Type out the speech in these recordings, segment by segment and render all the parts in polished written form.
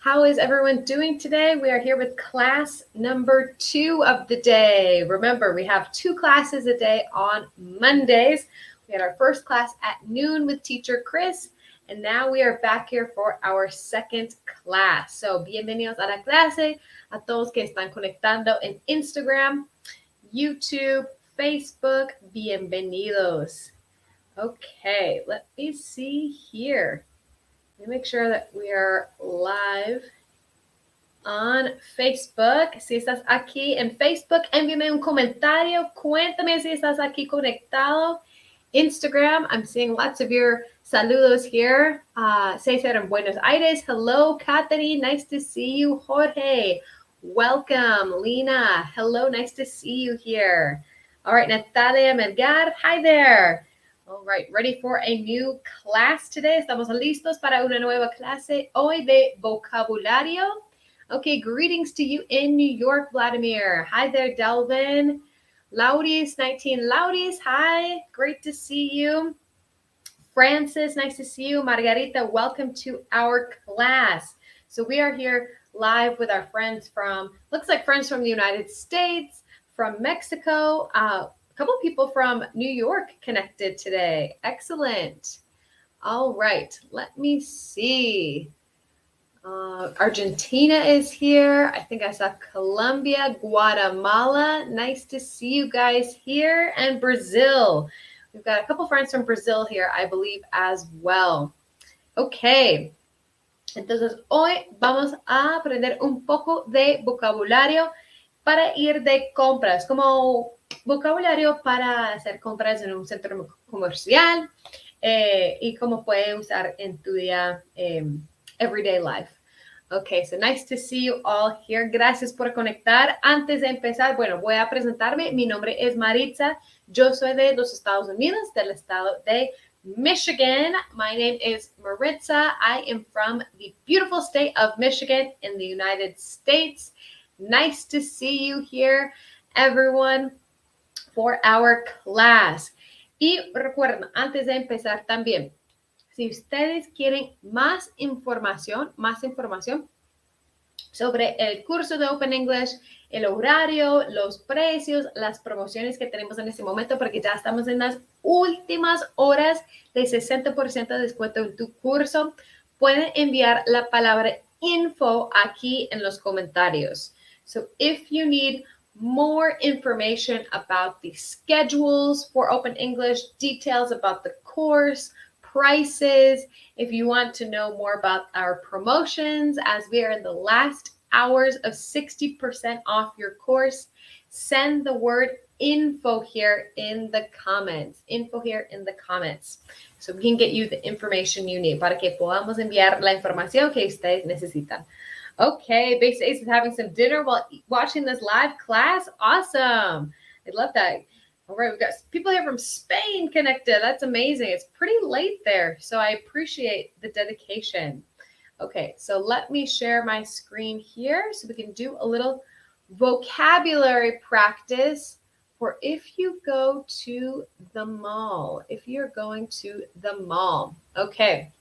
How is everyone doing today? We are here with class number 2 of the day. Remember, we have 2 classes a day on Mondays. We had our first class at noon with teacher Chris, and now we are back here for our second class. So, bienvenidos a la clase, a todos que están conectando en Instagram, YouTube, Facebook, bienvenidos. Okay, let me see here. Let me make sure that we are live on Facebook. Si estás aquí en Facebook, envíame un comentario. Cuéntame si estás aquí conectado. Instagram, I'm seeing lots of your saludos here. Cesar en Buenos Aires. Hello, Katherine. Nice to see you. Jorge, welcome. Lena, hello. Nice to see you here. All right, Natalia Melgar. Hi there. All right, ready for a new class today? Estamos listos para una nueva clase hoy de vocabulario. Okay, greetings to you in New York, Vladimir. Hi there, Delvin. Laudis, 19 Laudis, hi. Great to see you. Francis, nice to see you. Margarita, welcome to our class. So we are here live with our friends from, looks like friends from the United States, from Mexico, a couple people from New York connected today. Excellent. All right, let me see. Argentina is here. I think I saw Colombia, Guatemala. Nice to see you guys here. And Brazil. We've got a couple friends from Brazil here, I believe, as well. Okay. Entonces, hoy vamos a aprender un poco de vocabulario para ir de compras, como vocabulario para hacer compras en un centro comercial y cómo puede usar en tu día everyday life. Okay, so nice to see you all here. Gracias por conectar. Antes de empezar, bueno, voy a presentarme. Mi nombre es Maritza. Yo soy de los Estados Unidos, del estado de Michigan. My name is Maritza. I am from the beautiful state of Michigan in the United States. Nice to see you here, everyone, for our class. Y recuerden, antes de empezar también, si ustedes quieren más información sobre el curso de Open English, el horario, los precios, las promociones que tenemos en este momento, porque ya estamos en las últimas horas de 60% de descuento en tu curso, pueden enviar la palabra info aquí en los comentarios. So if you need more information about the schedules for Open English, details about the course, prices, if you want to know more about our promotions as we are in the last hours of 60% off your course, send the word info here in the comments. Info here in the comments. So we can get you the information you need para que podamos enviar la información que ustedes necesitan. Okay, Base Ace is having some dinner while watching this live class. Awesome. I love that. All right, we've got people here from Spain connected. That's amazing. It's pretty late there, so I appreciate the dedication. Okay, so let me share my screen here so we can do a little vocabulary practice for if you go to the mall. If you're going to the mall. Okay,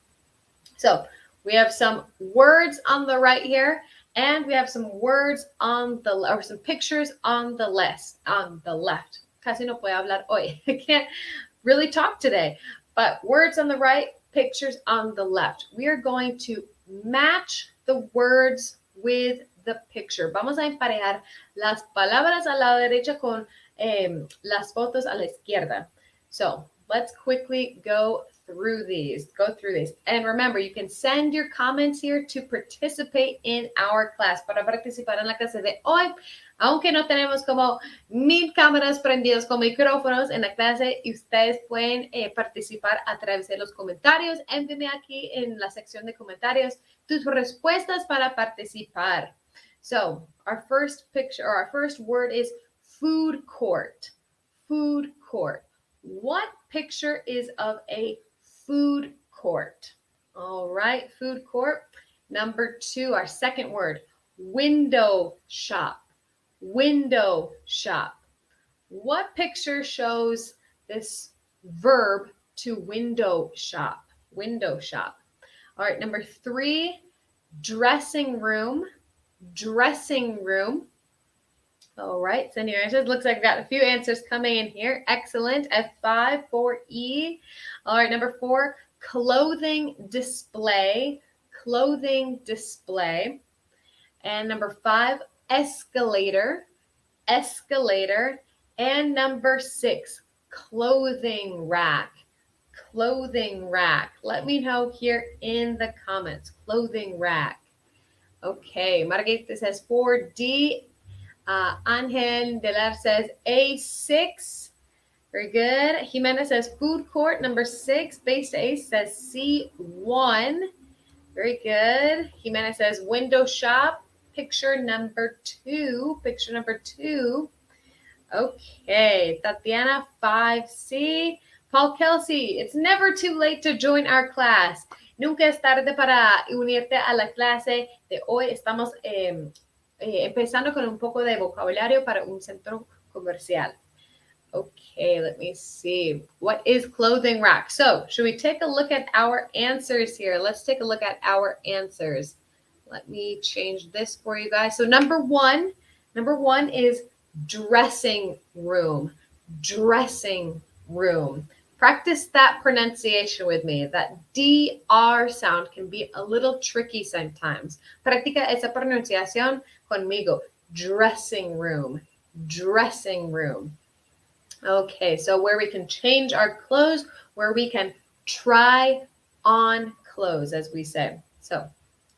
so we have some words on the right here, and we have some words on the or some pictures on the left. Casi no puedo hablar hoy. I can't really talk today. But words on the right, pictures on the left. We are going to match the words with the picture. Vamos a emparejar las palabras a la derecha con las fotos a la izquierda. So let's quickly go through these. And remember, you can send your comments here to participate in our class. Para participar en la clase de hoy, aunque no tenemos como 1000 cámaras prendidas con micrófonos en la clase, y ustedes pueden participar a través de los comentarios. Envíame aquí en la sección de comentarios tus respuestas para participar. So, our first picture, or our first word is food court. Food court. What picture is of a food court? All right, food court. Number 2, our second word, window shop. Window shop. What picture shows this verb to window shop? Window shop. All right, number 3, dressing room, dressing room. All right, send your answers. Looks like I've got a few answers coming in here. Excellent. F5 for E. All right, number 4, clothing display, clothing display. And number 5, escalator, escalator. And number 6, clothing rack, clothing rack. Let me know here in the comments, clothing rack. Okay, Margarita says 4D. Angel Delar says A6. Very good. Jimena says food court, number 6. Base Ace says C1. Very good. Jimena says window shop, picture number 2. Picture number 2. Okay. Tatiana, 5C. Paul Kelsey, it's never too late to join our class. Nunca es tarde para unirte a la clase de hoy. Estamos empezando con un poco de vocabulario para un centro comercial. Okay, let me see. What is clothing rack? So, should we take a look at our answers here? Let's take a look at our answers. Let me change this for you guys. So, number one is dressing room. Dressing room. Practice that pronunciation with me. That DR sound can be a little tricky sometimes. Practica esa pronunciación conmigo. Dressing room. Dressing room. Okay, so where we can change our clothes, where we can try on clothes, as we say. So,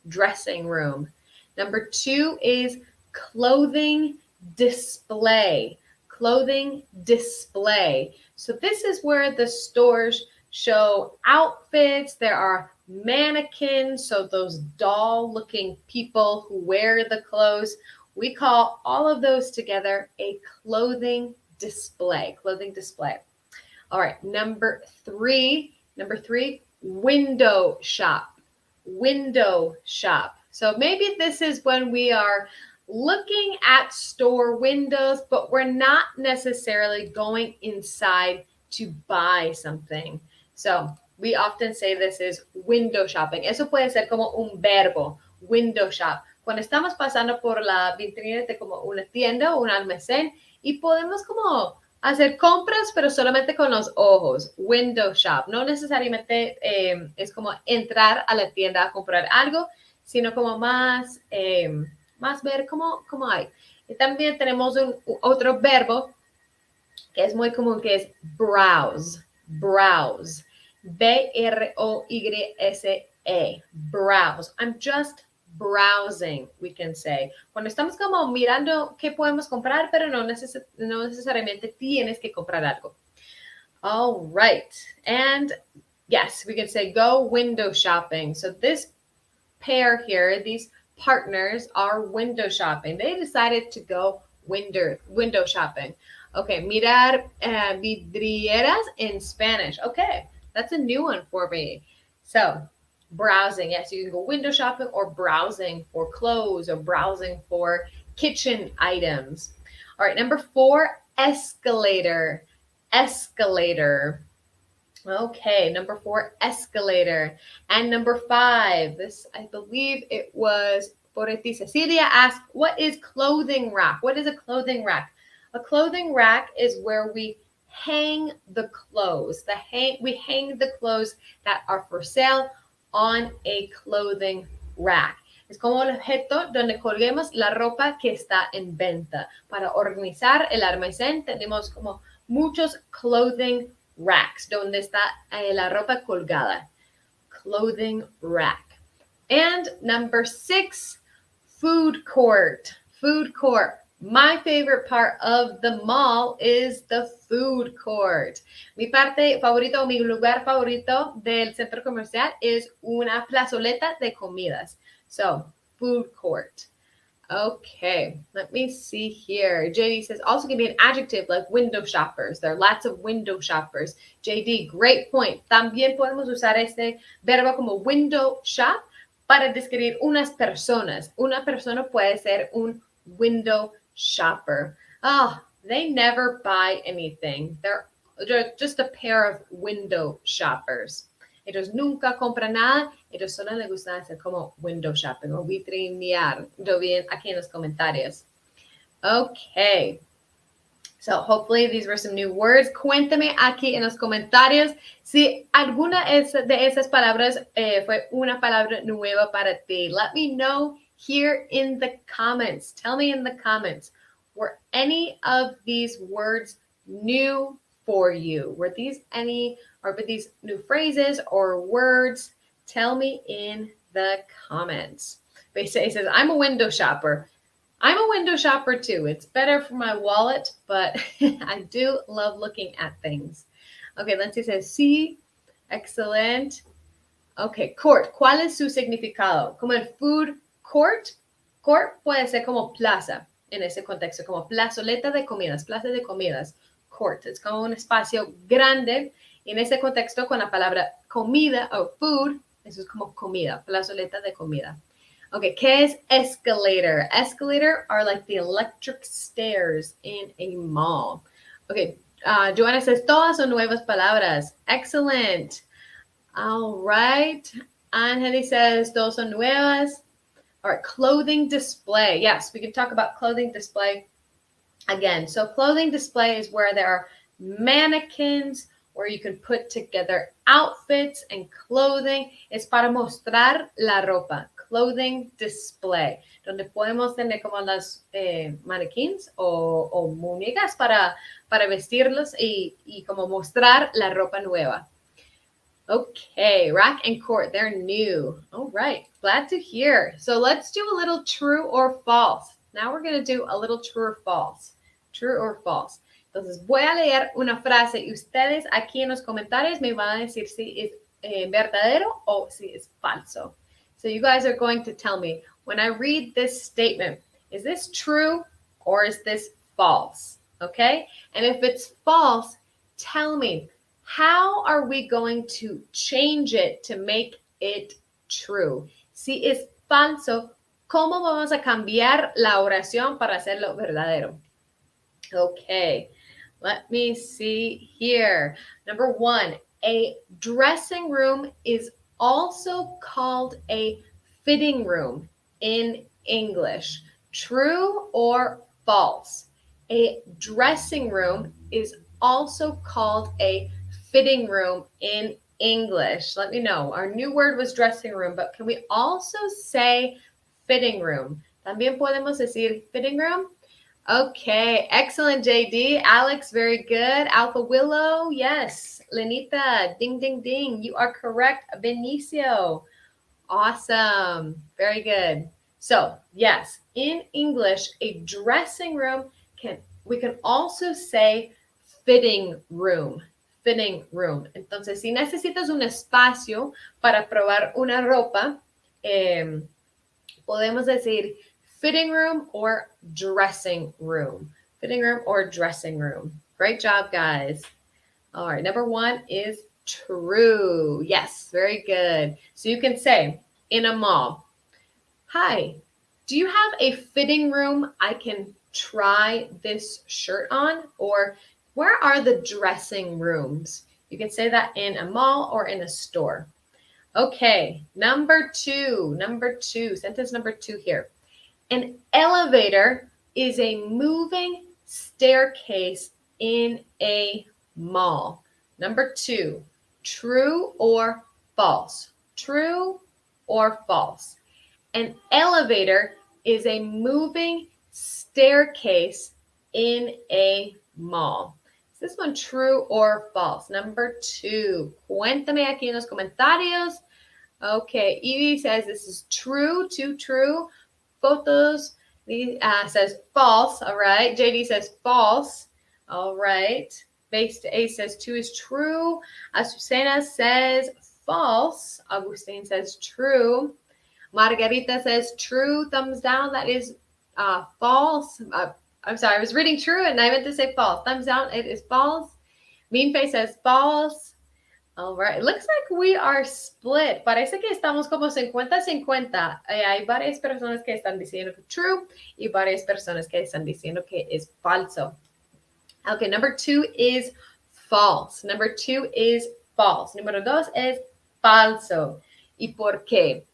dressing room. Number 2 is clothing display. Clothing display. So this is where the stores show outfits. There are mannequins, so those doll-looking people who wear the clothes. We call all of those together a clothing display. Clothing display. All right, number 3, window shop. Window shop. So maybe this is when we are looking at store windows, but we're not necessarily going inside to buy something. So we often say this is window shopping. Eso puede ser como un verbo, window shop. Cuando estamos pasando por la vitrina de como una tienda o un almacén y podemos como hacer compras, pero solamente con los ojos. Window shop. No necesariamente es como entrar a la tienda a comprar algo, sino como más ver cómo hay. Y también tenemos otro verbo que es muy común, que es browse. Browse. B-R-O-Y-S-E. Browse. I'm just browsing, we can say. Cuando estamos como mirando qué podemos comprar, pero no necesariamente tienes que comprar algo. All right. And yes, we can say go window shopping. So this pair here, these partners are window shopping. They decided to go window shopping. Okay, mirar vidrieras in Spanish. Okay, that's a new one for me. So, browsing. Yes, you can go window shopping or browsing for clothes or browsing for kitchen items. All right, number 4, escalator. Escalator. Okay, number 4, escalator. And number 5, this, I believe it was Poreti Cecilia asked, what is clothing rack? What is a clothing rack? A clothing rack is where we hang the clothes. We hang the clothes that are for sale on a clothing rack. Es como el objeto donde colguemos la ropa que está en venta. Para organizar el almacén tenemos como muchos clothing racks, donde está la ropa colgada. Clothing rack. And number 6, food court. Food court. My favorite part of the mall is the food court. Mi parte favorita o mi lugar favorito del centro comercial es una plazoleta de comidas. So, food court. Okay, let me see here. JD says also can be an adjective like window shoppers. There are lots of window shoppers. JD, great point. También podemos usar este verbo como window shop para describir unas personas. Una persona puede ser un window shopper. Oh, they never buy anything. They're just a pair of window shoppers. Ellos nunca compran nada. Ellos solo les gusta hacer como window shopping o vitrinear. Lo vi aquí en los comentarios. Okay. So hopefully these were some new words. Cuéntame aquí en los comentarios si alguna de esas palabras fue una palabra nueva para ti. Let me know here in the comments. Tell me in the comments, were any of these words new for you? Were these new phrases or words? Tell me in the comments. It says, I'm a window shopper. I'm a window shopper too. It's better for my wallet, but I do love looking at things. Okay, Lindsay says, sí, excellent. Okay, court. ¿Cuál es su significado? Como el food court. Court puede ser como plaza en ese contexto, como plazoleta de comidas, plaza de comidas. Court es como un espacio grande. Y en ese contexto, con la palabra comida o food, eso es como comida, plazoleta de comida. Okay, ¿qué es escalator? Escalator are like the electric stairs in a mall. Okay, Joanna says, todas son nuevas palabras. Excellent. All right. Angeli says, todas son nuevas. All right, clothing display. Yes, we can talk about clothing display again. So clothing display is where there are mannequins, where you can put together outfits and clothing. Es para mostrar la ropa. Clothing display, donde podemos tener como las mannequins o muñecas para vestirlos y como mostrar la ropa nueva. Okay, rack and court, they're new. All right, glad to hear. So let's do a little true or false. Now we're going to do a little true or false. True or false. Entonces voy a leer una frase y ustedes aquí en los comentarios me van a decir si es verdadero o si es falso. So you guys are going to tell me, when I read this statement, is this true or is this false? Okay? And if it's false, tell me, how are we going to change it to make it true? Si es falso, ¿cómo vamos a cambiar la oración para hacerlo verdadero? Okay, let me see here. Number 1, a dressing room is also called a fitting room in English. True or false? A dressing room is also called a fitting room in English. Let me know. Our new word was dressing room, but can we also say fitting room? También podemos decir fitting room? Okay, excellent, JD. Alex, very good. Alpha Willow, yes. Lenita, ding, ding, ding. You are correct. Benicio, awesome. Very good. So, yes, in English, a dressing room, we can also say fitting room. Fitting room. Entonces, si necesitas un espacio para probar una ropa, podemos decir fitting room or dressing room. Fitting room or dressing room. Great job, guys. All right, number 1 is true. Yes, very good. So you can say in a mall, hi, do you have a fitting room I can try this shirt on? Or where are the dressing rooms? You can say that in a mall or in a store. Okay, number 2, sentence number 2 here. An elevator is a moving staircase in a mall. Number 2, true or false? True or false? An elevator is a moving staircase in a mall. Is this one true or false? Number 2. Cuéntame aquí en los comentarios. Okay, Evie says this is true, true. Photos says false. All right. JD says false. All right. Base A says 2 is true. Azucena says false. Augustine says true. Margarita says true. Thumbs down. That is false. I'm sorry. I was reading true and I meant to say false. Thumbs down. It is false. Meanface says false. All right. It looks like we are split. Parece que estamos como 50-50. Hay varias personas que están diciendo que true y varias personas que están diciendo que es falso. Okay, number 2 is false. Number 2 is false. Número 2 es falso. ¿Y por qué?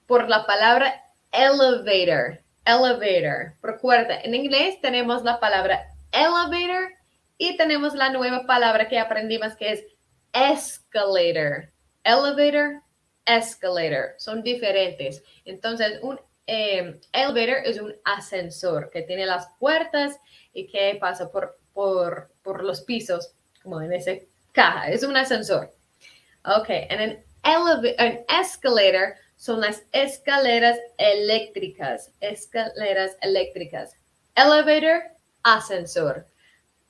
Por la palabra elevator. Elevator. Recuerda, en inglés tenemos la palabra elevator y tenemos la nueva palabra que aprendimos que es escalator. Elevator, escalator. Son diferentes. Entonces, un elevator es un ascensor que tiene las puertas y que pasa por los pisos, como en esa caja. Es un ascensor. Ok, and an escalator son las escaleras eléctricas. Escaleras eléctricas. Elevator, ascensor.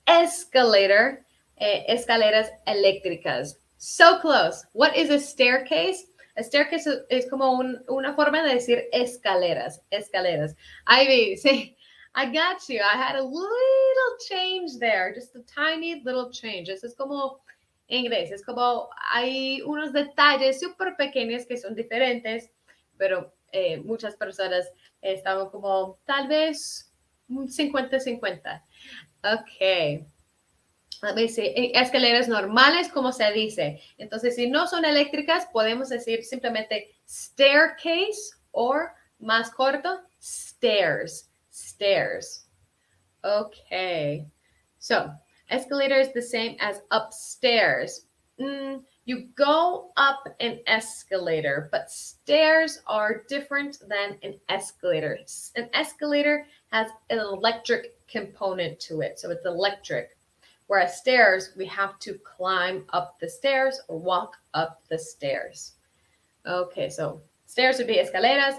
Escalator, escaleras eléctricas. So close. What is a staircase? A staircase es como una forma de decir escaleras. Escaleras. Ivy, sí. I got you. I had a little change there. Just a tiny little change. Eso es como inglés. Es como hay unos detalles súper pequeños que son diferentes, pero muchas personas estaban como tal vez 50-50. Ok. Let me see. Escaleras normales, ¿cómo se dice? Entonces, si no son eléctricas, podemos decir simplemente staircase o más corto, stairs. Stairs. Okay. So, escalator is the same as upstairs. You go up an escalator, but stairs are different than an escalator. An escalator has an electric component to it, so it's electric. Whereas stairs, we have to climb up the stairs or walk up the stairs. Okay, so stairs would be escaleras.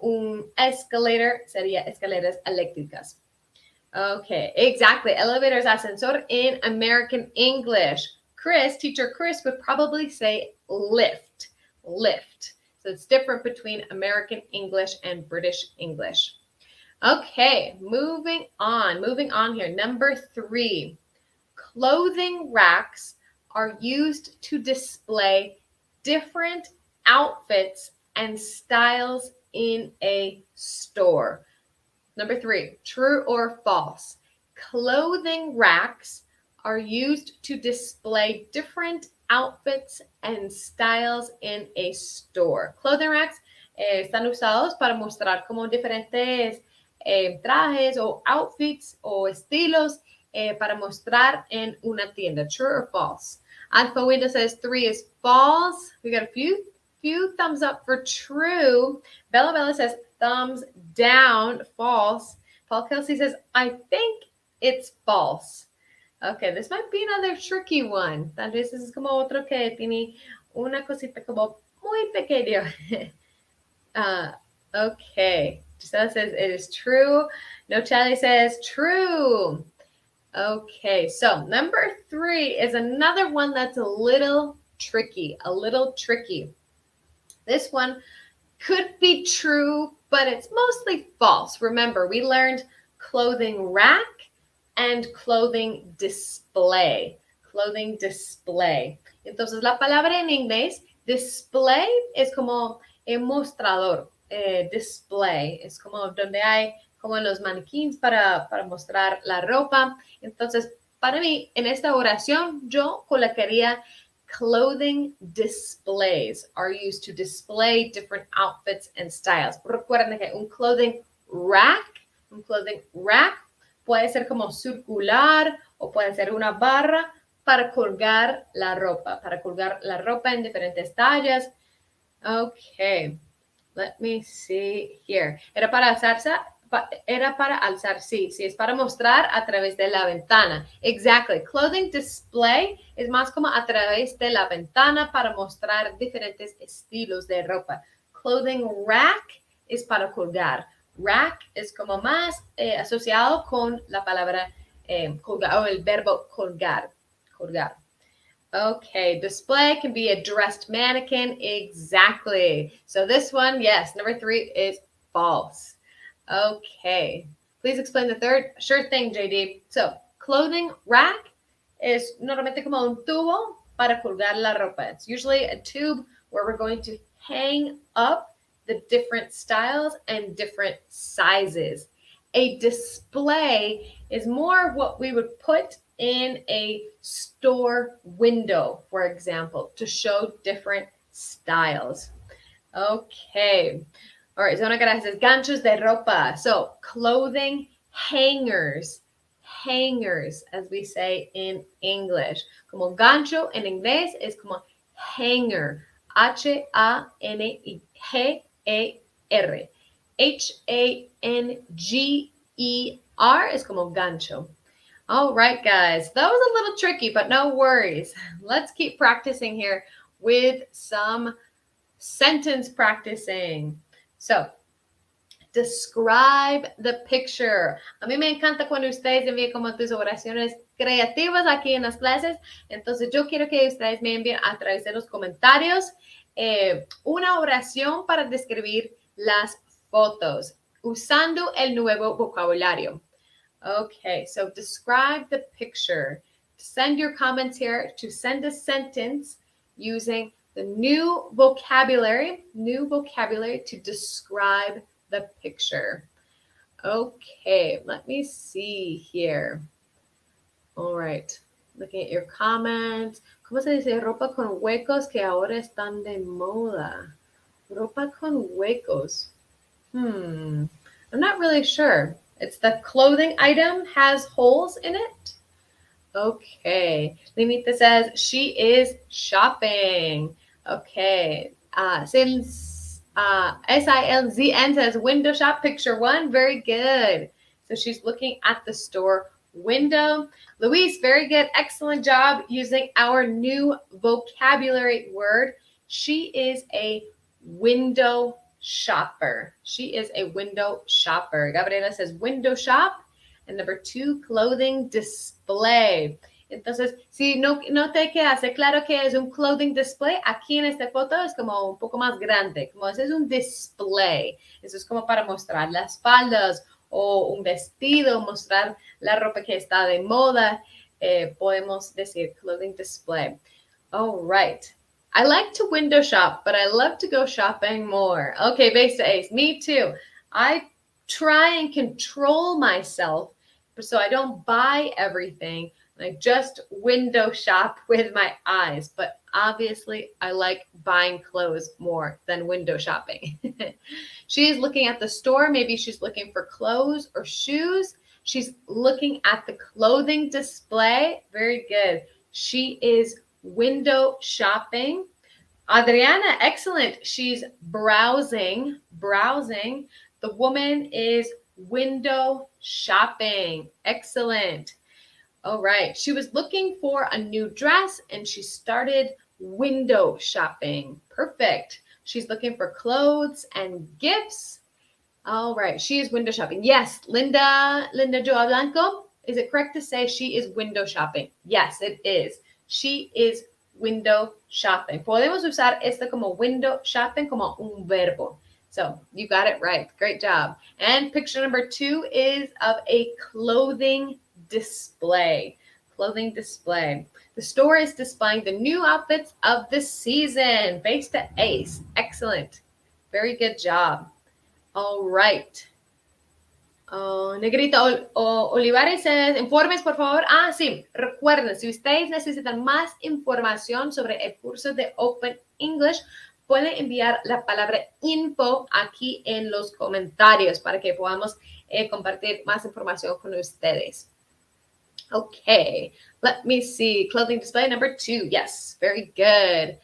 Un escalator sería escaleras eléctricas. Okay, exactly. Elevator is ascensor in American English. Teacher Chris would probably say lift. Lift. So it's different between American English and British English. Okay, moving on. Moving on here. Number 3. Clothing racks are used to display different outfits and styles in a store. Number 3, true or false? Clothing racks are used to display different outfits and styles in a store. Clothing racks están usados para mostrar como diferentes trajes o outfits o estilos para mostrar en una tienda. True or false? Alpha Window says 3 is false. We got a few thumbs up for true. Bella says thumbs down, false. Paul Kelsey says, I think it's false. Okay, this might be another tricky one. Tal vez es como otro que tiene una cosita como muy pequeño. Okay, Gisela says it is true. No Charlie says true. Okay, so number 3 is another one that's a little tricky. This one could be true, but it's mostly false. Remember, we learned clothing rack and clothing display. Clothing display. Entonces, la palabra en inglés, display, es como mostrador. Display es como donde hay como los maniquíes para mostrar la ropa. Entonces, para mí, en esta oración, yo colocaría clothing displays are used to display different outfits and styles. Recuerden que un clothing rack puede ser como circular o puede ser una barra para colgar la ropa en diferentes tallas. Okay, let me see here. Era para alzar, sí, es para mostrar a través de la ventana. Exactly. Clothing display es más como a través de la ventana para mostrar diferentes estilos de ropa. Clothing rack es para colgar. Rack es como más asociado con la palabra colgar o el verbo colgar. Okay, display can be a dressed mannequin. Exactly. So this one, yes, number 3 is false. Okay, please explain the third. Sure thing, JD. So, clothing rack es normalmente como un tubo para colgar la ropa. It's usually a tube where we're going to hang up the different styles and different sizes. A display is more what we would put in a store window, for example, to show different styles. Okay. All right, Zona, gracias. Ganchos de ropa. So clothing hangers. Hangers, as we say in English. Como gancho en inglés es como hanger. H-A-N-G-E-R. H-A-N-G-E-R es como gancho. All right, guys. That was a little tricky, but no worries. Let's keep practicing here with some sentence practicing. So, describe the picture. A mí me encanta cuando ustedes envíen como tus oraciones creativas aquí en las clases. Entonces, yo quiero que ustedes me envíen a través de los comentarios una oración para describir las fotos usando el nuevo vocabulario. Okay, so describe the picture. Send your comments here to send a sentence using the new vocabulary to describe the picture. Okay, let me see here. All right, looking at your comments. ¿Cómo se dice? Ropa con huecos que ahora están de moda. Ropa con huecos. I'm not really sure. It's the clothing item has holes in it. Okay. Limita says she is shopping. Okay. Since SILZN says window shop, picture one. Very good. So she's looking at the store window. Luis, very good. Excellent job using our new vocabulary word. She is a window shopper. She is a window shopper. Gabriela says window shop. And number 2, clothing display. Entonces, si no te queda claro que es un clothing display, aquí en esta foto es como un poco más grande. Como ese es un display. Eso es como para mostrar las faldas o un vestido, mostrar la ropa que está de moda. Podemos decir clothing display. All right. I like to window shop, but I love to go shopping more. Okay, base to ace. Me too. I try and control myself so I don't buy everything. I just window shop with my eyes. But obviously, I like buying clothes more than window shopping. She is looking at the store. Maybe she's looking for clothes or shoes. She's looking at the clothing display. Very good. She is window shopping. Adriana, excellent. She's browsing. The woman is window shopping. Excellent. All right. She was looking for a new dress and she started window shopping. Perfect. She's looking for clothes and gifts. All right. She is window shopping. Yes. Linda Joa Blanco. Is it correct to say she is window shopping? Yes, it is. She is window shopping. Podemos usar esto como window shopping como un verbo. So you got it right. Great job. And picture number 2 is of a clothing display. Clothing display. The store is displaying the new outfits of the season. Base to ace. Excellent. Very good job. All right. Negrita Olivares says, informes por favor. Sí, recuerden, si ustedes necesitan más información sobre el curso de Open English, pueden enviar la palabra info aquí en los comentarios para que podamos compartir más información con ustedes. Okay, let me see. Clothing display number 2. Yes, very good.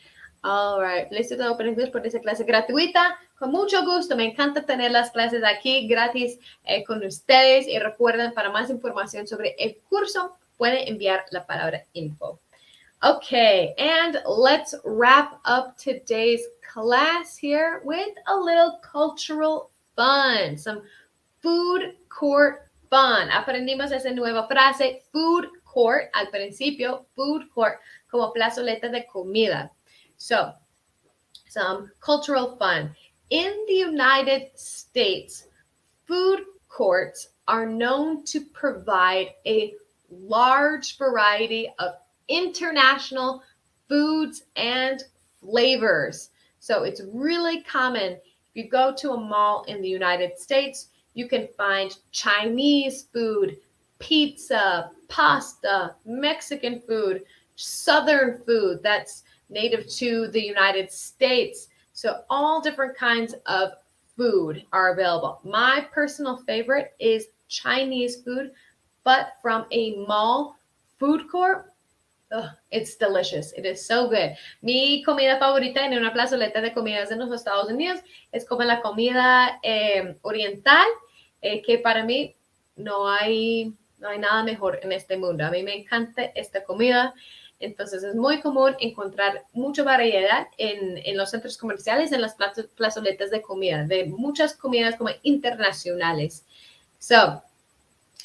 All right, listo de Open English por esa clase gratuita. Con mucho gusto, me encanta tener las clases aquí gratis con ustedes. Y recuerden, para más información sobre el curso, pueden enviar la palabra info. Okay, and let's wrap up today's class here with a little cultural fun, some food court fun. Aprendimos esa nueva frase, food court, al principio, food court, como plazoleta de comida. So, some cultural fun. In the United States, food courts are known to provide a large variety of international foods and flavors. So it's really common. If you go to a mall in the United States, you can find Chinese food, pizza, pasta, Mexican food, Southern food that's native to the United States. So all different kinds of food are available. My personal favorite is Chinese food, but from a mall food court. Oh, it's delicious. It is so good. Mi comida favorita en una plazoleta de comidas en los Estados Unidos es como la comida oriental, que para mí no hay nada mejor en este mundo. A mí me encanta esta comida. Entonces es muy común encontrar mucha variedad en los centros comerciales, en las plazoletas de comida, de muchas comidas como internacionales. So,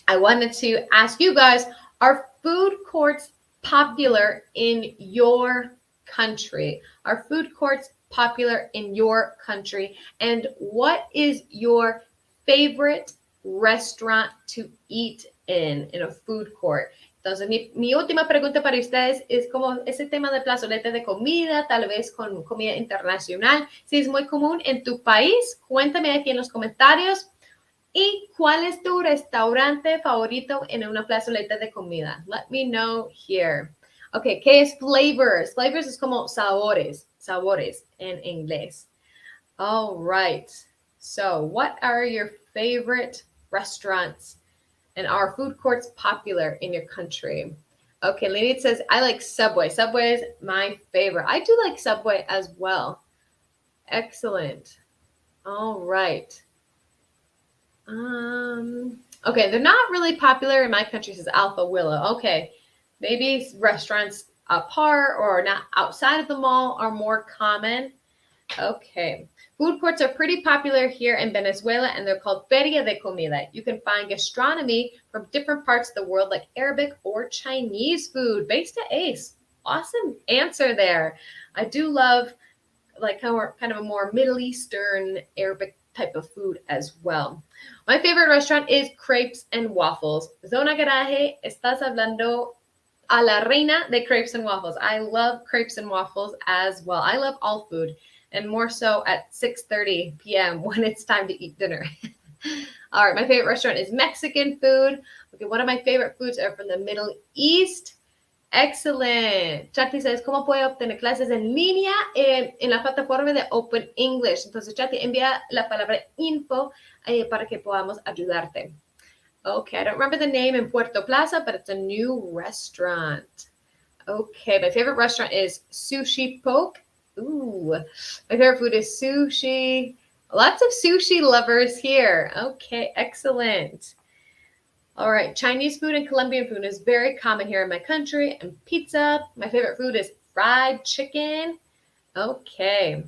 I wanted to ask you guys, are food courts popular in your country? Are food courts popular in your country? And what is your favorite restaurant to eat in a food court? Entonces, mi última pregunta para ustedes es como ese tema de plazoleta de comida, tal vez con comida internacional. Si es muy común en tu país, cuéntame aquí en los comentarios. ¿Y cuál es tu restaurante favorito en una plazoleta de comida? Let me know here. Okay, ¿qué es flavors? Flavors es como sabores en inglés. All right. So, what are your favorite restaurants? And are food courts popular in your country? Okay, Lynette says, I like Subway. Subway is my favorite. I do like Subway as well. Excellent. All right. Okay, they're not really popular in my country, says Alpha Willow. Okay, maybe restaurants apart or not outside of the mall are more common. Okay, food courts are pretty popular here in Venezuela, and they're called Feria de Comida. You can find gastronomy from different parts of the world, like Arabic or Chinese food. Based at Ace. Awesome answer there. I do love like kind of a more Middle Eastern Arabic type of food as well. My favorite restaurant is Crepes and Waffles. Zona Garaje, estás hablando a la reina de crepes and waffles. I love crepes and waffles as well. I love all food, and more so at 6:30 p.m. when it's time to eat dinner. All right, my favorite restaurant is Mexican food. Okay, one of my favorite foods are from the Middle East. Excellent. Chati says, ¿cómo puedo obtener clases en línea en la plataforma de Open English? Entonces, Chati, envía la palabra info para que podamos ayudarte. Okay, I don't remember the name in Puerto Plaza, but it's a new restaurant. Okay, my favorite restaurant is Sushi Poke. Ooh, my favorite food is sushi. Lots of sushi lovers here. Okay, excellent. All right, Chinese food and Colombian food is very common here in my country, and pizza. My favorite food is fried chicken. Okay.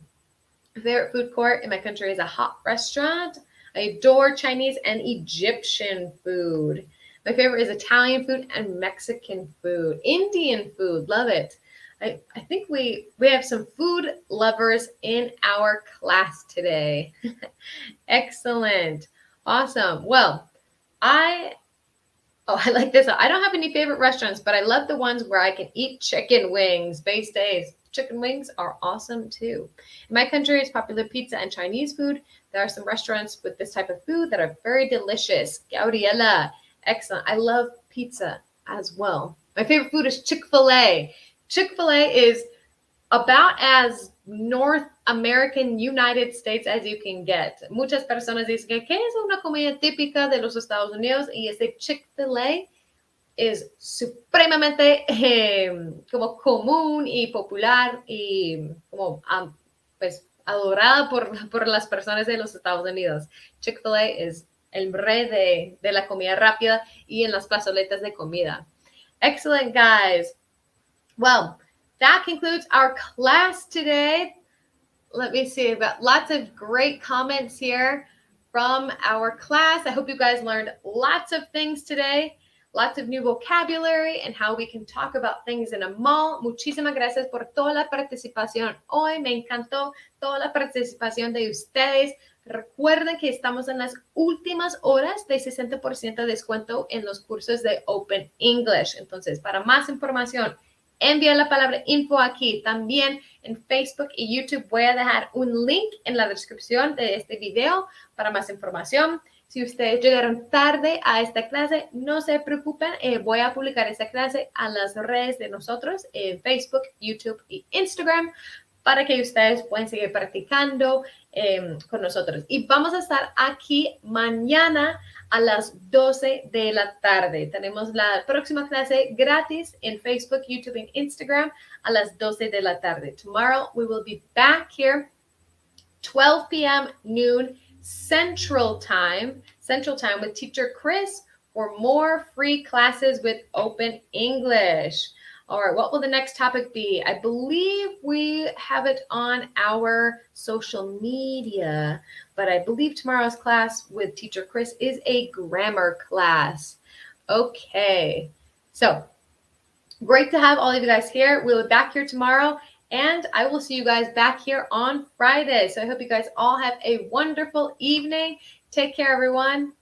My favorite food court in my country is a hot restaurant. I adore Chinese and Egyptian food. My favorite is Italian food and Mexican food. Indian food, love it. I think we have some food lovers in our class today. Excellent. Awesome. Well, I like this. I don't have any favorite restaurants, but I love the ones where I can eat chicken wings. Base days. Chicken wings are awesome too. In my country, it's popular pizza and Chinese food. There are some restaurants with this type of food that are very delicious. Gabriela, excellent. I love pizza as well. My favorite food is Chick-fil-A. Chick-fil-A is about as North American United States as you can get. Muchas personas dicen que es una comida típica de los Estados Unidos, y ese Chick-fil-A es supremamente como común y popular y como pues adorada por las personas de los Estados Unidos. Chick-fil-A es el rey de la comida rápida y en las plazoletas de comida. Excellent, guys. Well, that concludes our class today. Let me see. I've got lots of great comments here from our class. I hope you guys learned lots of things today, lots of new vocabulary and how we can talk about things in a mall. Muchísimas gracias por toda la participación hoy. Me encantó toda la participación de ustedes. Recuerden que estamos en las últimas horas de 60% de descuento en los cursos de Open English. Entonces, para más información, envía la palabra info aquí. También en Facebook y YouTube voy a dejar un link en la descripción de este video para más información. Si ustedes llegaron tarde a esta clase, no se preocupen. Voy a publicar esta clase a las redes de nosotros, en Facebook, YouTube y Instagram, para que ustedes puedan seguir practicando con nosotros. Y vamos a estar aquí mañana a las 12 de la tarde. Tenemos la próxima clase gratis en Facebook, YouTube y Instagram a las 12 de la tarde. Tomorrow we will be back here 12 p.m. noon Central Time with Teacher Chris for more free classes with Open English. All right, what will the next topic be? I believe we have it on our social media, but I believe tomorrow's class with Teacher Chris is a grammar class. Okay, so great to have all of you guys here. We'll be back here tomorrow, and I will see you guys back here on Friday. So I hope you guys all have a wonderful evening. Take care, everyone.